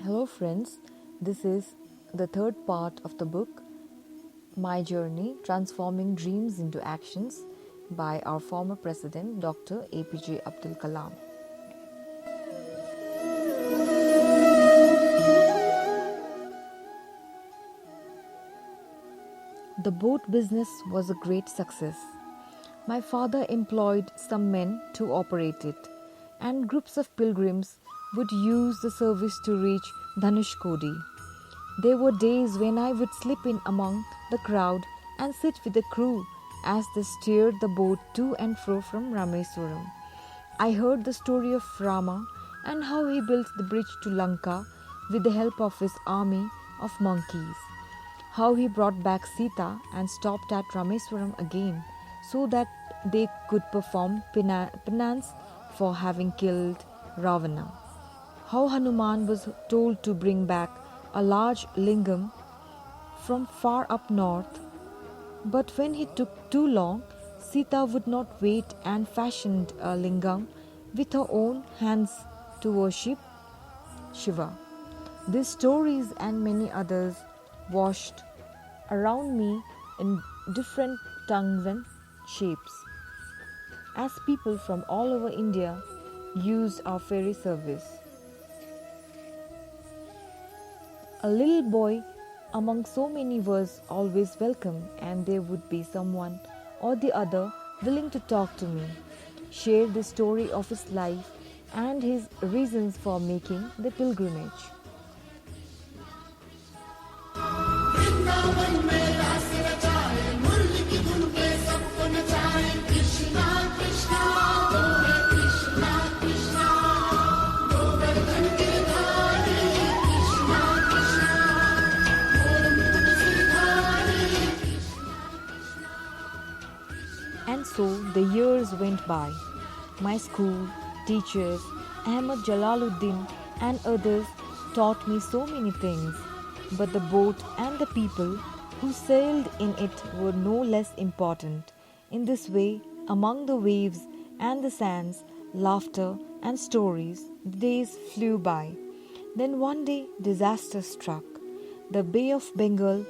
Hello, friends. This is the third part of the book, My Journey Transforming Dreams into Actions by our former President, Dr. APJ Abdul Kalam. The boat business was a great success. My father employed some men to operate it, and groups of pilgrims would use the service to reach Dhanushkodi. There were days when I would slip in among the crowd and sit with the crew as they steered the boat to and fro from Rameswaram. I heard the story of Rama and how he built the bridge to Lanka with the help of his army of monkeys. How he brought back Sita and stopped at Rameswaram again so that they could perform penance for having killed Ravana. How Hanuman was told to bring back a large lingam from far up north, but when he took too long, Sita would not wait and fashioned a lingam with her own hands to worship Shiva. These stories and many others washed around me in different tongues and shapes, as people from all over India used our ferry service. A little boy among so many was always welcome, and there would be someone or the other willing to talk to me, share the story of his life and his reasons for making the pilgrimage. And so the years went by. My school, teachers, Ahmad Jalaluddin and others taught me so many things, but the boat and the people who sailed in it were no less important. In this way, among the waves and the sands, laughter and stories, the days flew by. Then one day disaster struck. The Bay of Bengal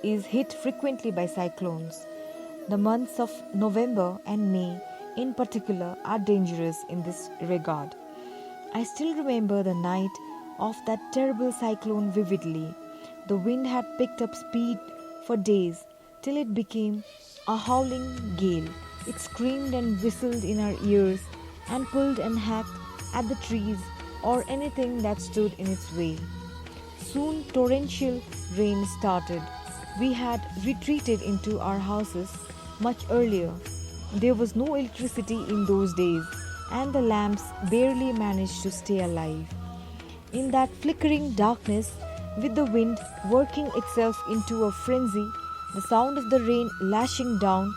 is hit frequently by cyclones. The months of November and May, in particular, are dangerous in this regard. I still remember the night of that terrible cyclone vividly. The wind had picked up speed for days till it became a howling gale. It screamed and whistled in our ears and pulled and hacked at the trees or anything that stood in its way. Soon torrential rain started. We had retreated into our houses much earlier. There was no electricity in those days, and the lamps barely managed to stay alive. In that flickering darkness, with the wind working itself into a frenzy, the sound of the rain lashing down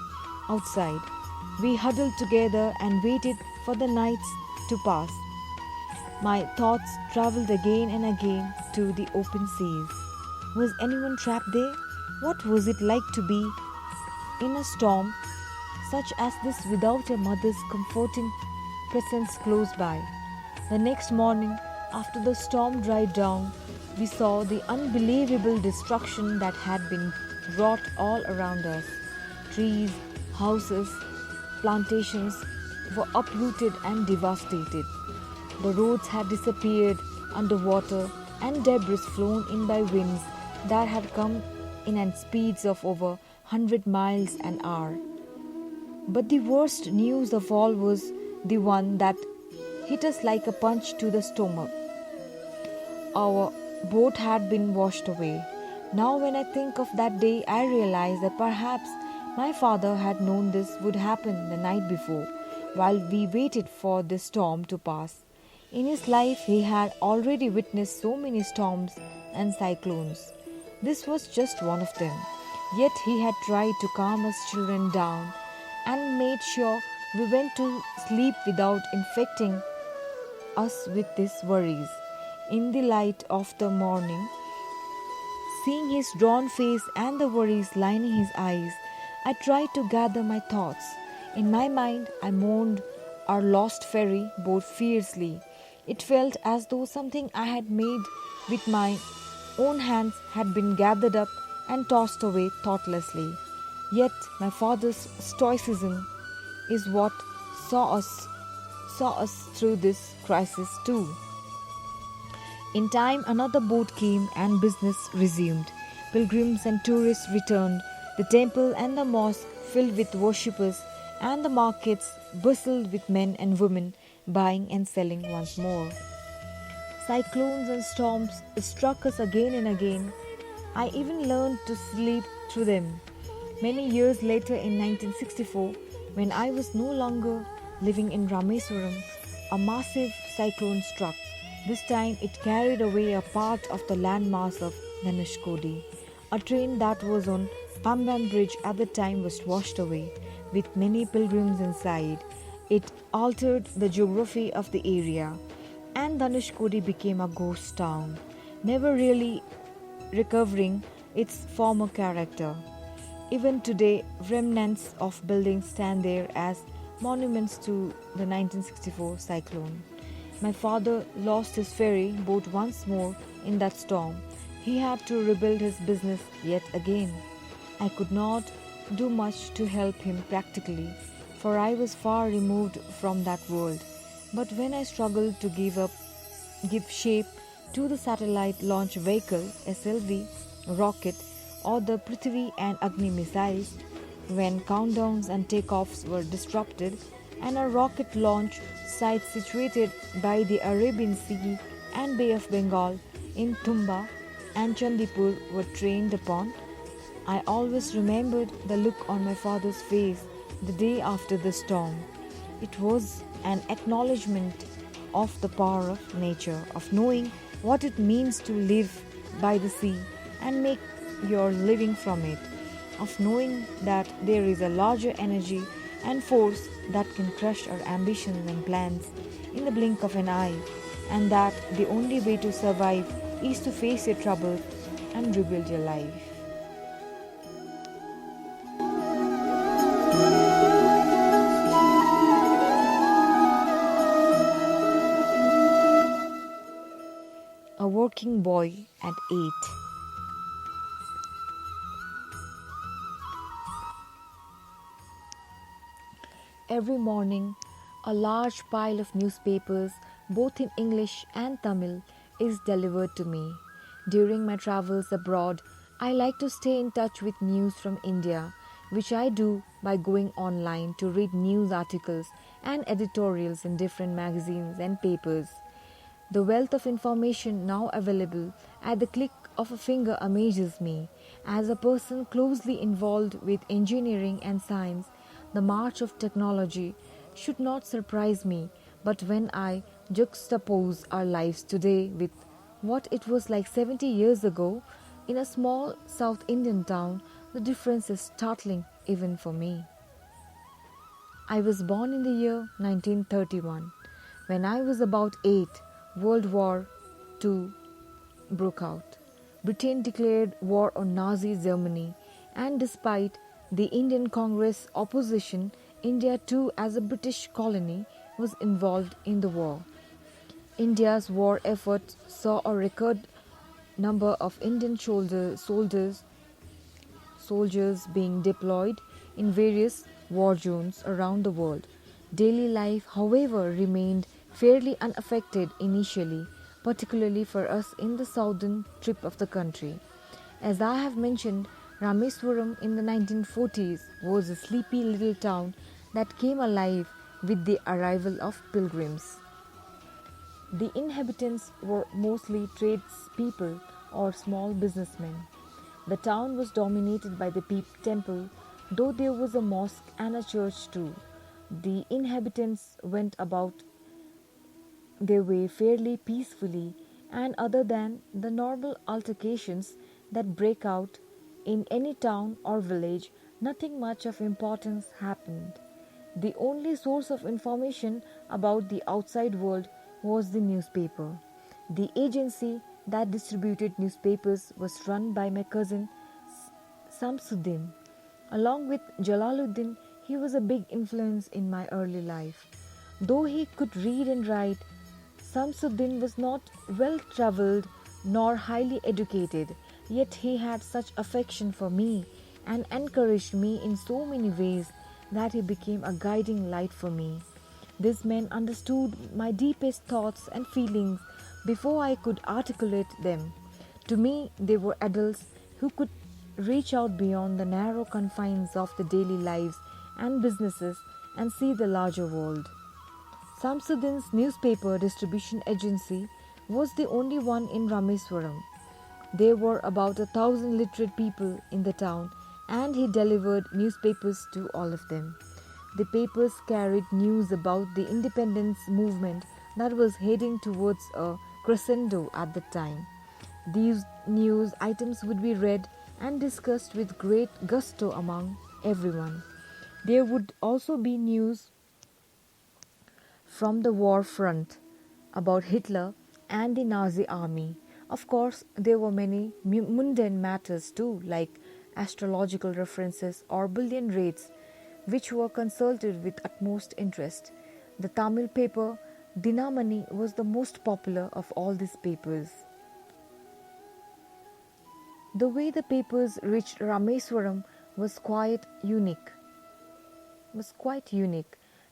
outside, we huddled together and waited for the nights to pass. My thoughts traveled again and again to the open seas. Was anyone trapped there? What was it like to be in a storm such as this without a mother's comforting presence close by? The next morning, after the storm died down, we saw the unbelievable destruction that had been wrought all around us. Trees, houses, plantations were uprooted and devastated. The roads had disappeared under water, and debris flown in by winds that had come in at speeds of over 100 miles an hour. But the worst news of all was the one that hit us like a punch to the stomach. Our boat had been washed away. Now when I think of that day, I realize that perhaps my father had known this would happen the night before, while we waited for the storm to pass. In his life, he had already witnessed so many storms and cyclones. This was just one of them. Yet he had tried to calm us children down and made sure we went to sleep without infecting us with these worries. In the light of the morning, seeing his drawn face and the worries lining his eyes, I tried to gather my thoughts. In my mind, I mourned our lost ferry boat fiercely It felt as though something I had made with my own hands had been gathered up and tossed away thoughtlessly. Yet my father's stoicism is what saw us saw us through this crisis too. In time, another boat came and business resumed. Pilgrims and tourists returned, the temple and the mosque filled with worshippers, and the markets bustled with men and women buying and selling once more. Cyclones and storms struck us again and again. I even learned to sleep through them. Many years later, in 1964, when I was no longer living in Rameswaram, a massive cyclone struck. This time it carried away a part of the landmass of Dhanushkodi. A train that was on Pambam Bridge at the time was washed away, with many pilgrims inside. It altered the geography of the area, and Dhanushkodi became a ghost town, never really recovering its former character. Even today, remnants of buildings stand there as monuments to the 1964 cyclone. My father lost his ferry boat once more in that storm. He had to rebuild his business yet again. I could not do much to help him practically, for I was far removed from that world. But when I struggled to give shape to the satellite launch vehicle SLV rocket or the Prithvi and Agni missiles, when countdowns and takeoffs were disrupted, and a rocket launch site situated by the Arabian Sea and Bay of Bengal in Tumba and Chandipur were trained upon, I always remembered the look on my father's face the day after the storm. It was an acknowledgement of the power of nature, of knowing what it means to live by the sea and make your living from it, of knowing that there is a larger energy and force that can crush our ambitions and plans in the blink of an eye, and that the only way to survive is to face your troubles and rebuild your life. A working boy at 8. Every morning, a large pile of newspapers, both in English and Tamil, is delivered to me. During my travels abroad, I like to stay in touch with news from India, which I do by going online to read news articles and editorials in different magazines and papers. The wealth of information now available at the click of a finger amazes me. As a person closely involved with engineering and science, the march of technology should not surprise me, but when I juxtapose our lives today with what it was like 70 years ago in a small South Indian town, the difference is startling even for me. I was born in the year 1931. When I was about 8, World War II broke out. Britain declared war on Nazi Germany, and despite the Indian Congress opposition, India too, as a British colony, was involved in the war. India's war effort saw a record number of Indian soldiers being deployed in various war zones around the world. Daily life, however, remained fairly unaffected initially, particularly for us in the southern tip of the country. As I have mentioned, Rameswaram in the 1940s was a sleepy little town that came alive with the arrival of pilgrims. The inhabitants were mostly tradespeople or small businessmen. The town was dominated by the temple, though there was a mosque and a church too. The inhabitants went about their way fairly peacefully, and other than the normal altercations that break out in any town or village, nothing much of importance happened. The only source of information about the outside world was the newspaper. The agency that distributed newspapers was run by my cousin Samsuddin. Along with Jalaluddin, he was a big influence in my early life. Though he could read and write, Samsuddin was not well travelled nor highly educated, yet he had such affection for me and encouraged me in so many ways that he became a guiding light for me. This man understood my deepest thoughts and feelings before I could articulate them. To me, they were adults who could reach out beyond the narrow confines of the daily lives and businesses and see the larger world. Samsuddin's newspaper distribution agency was the only one in Rameswaram. There were about 1,000 literate people in the town, and he delivered newspapers to all of them. The papers carried news about the independence movement that was heading towards a crescendo at the time. These news items would be read and discussed with great gusto among everyone. There would also be news from the war front about Hitler and the Nazi army. Of course, there were many mundane matters too, like astrological references or bullion rates, which were consulted with utmost interest. The Tamil paper Dinamani was the most popular of all these papers. The way the papers reached Rameswaram was quite unique.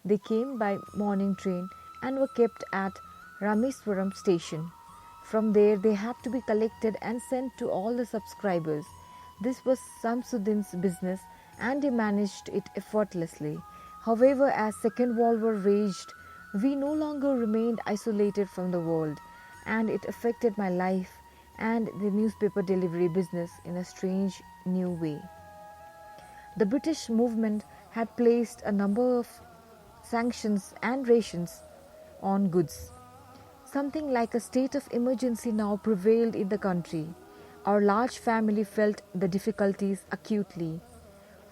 They came by morning train and were kept at Rameswaram station. From there they had to be collected and sent to all the subscribers. This was Samsuddin's business and he managed it effortlessly. However, as Second World War raged, we no longer remained isolated from the world, and it affected my life and the newspaper delivery business in a strange new way. The British movement had placed a number of sanctions and rations on goods. Something like a state of emergency now prevailed in the country. Our large family felt the difficulties acutely.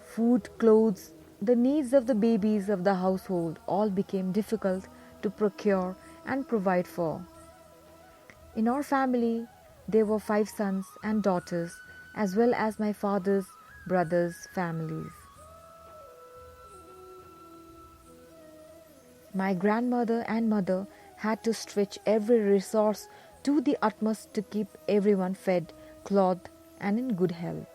Food, clothes, the needs of the babies of the household all became difficult to procure and provide for. In our family, there were 5 sons and daughters, as well as my father's brothers' families. My grandmother and mother had to stretch every resource to the utmost to keep everyone fed, clothed, and in good health.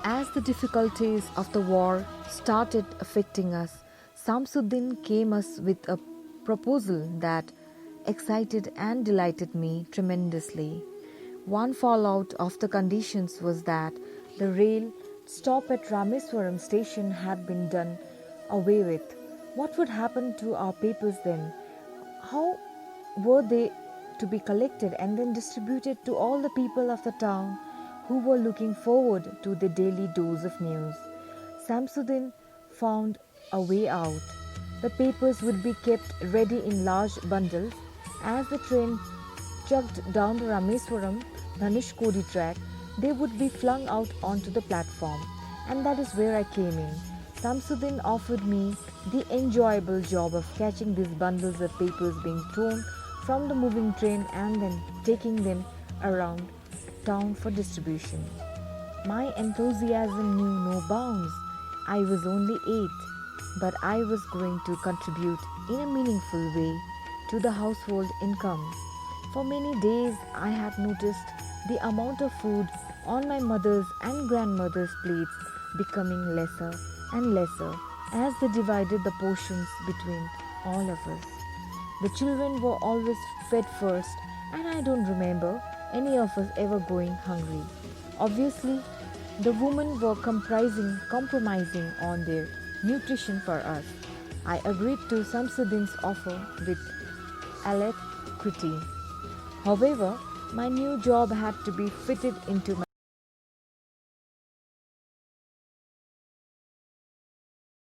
As the difficulties of the war started affecting us, Samsuddin came us with a proposal that excited and delighted me tremendously. One fallout of the conditions was that the rail stop at Rameswaram station had been done away with. What would happen to our papers then? How were they to be collected and then distributed to all the people of the town who were looking forward to the daily dose of news? Samsuddin found a way out. The papers would be kept ready in large bundles. As the train chugged down the Rameswaram Dhanushkodi track, they would be flung out onto the platform, and that is where I came in. Samsuddin offered me the enjoyable job of catching these bundles of papers being thrown from the moving train and then taking them around town for distribution. My enthusiasm knew no bounds. I was only 8, but I was going to contribute in a meaningful way to the household income. For many days I had noticed the amount of food on my mother's and grandmother's plates becoming lesser and lesser as they divided the portions between all of us. The children were always fed first, and I don't remember any of us ever going hungry. Obviously, the women were compromising on their nutrition for us. I agreed to Samsuddin's offer with alacrity. However, my new job had to be fitted into my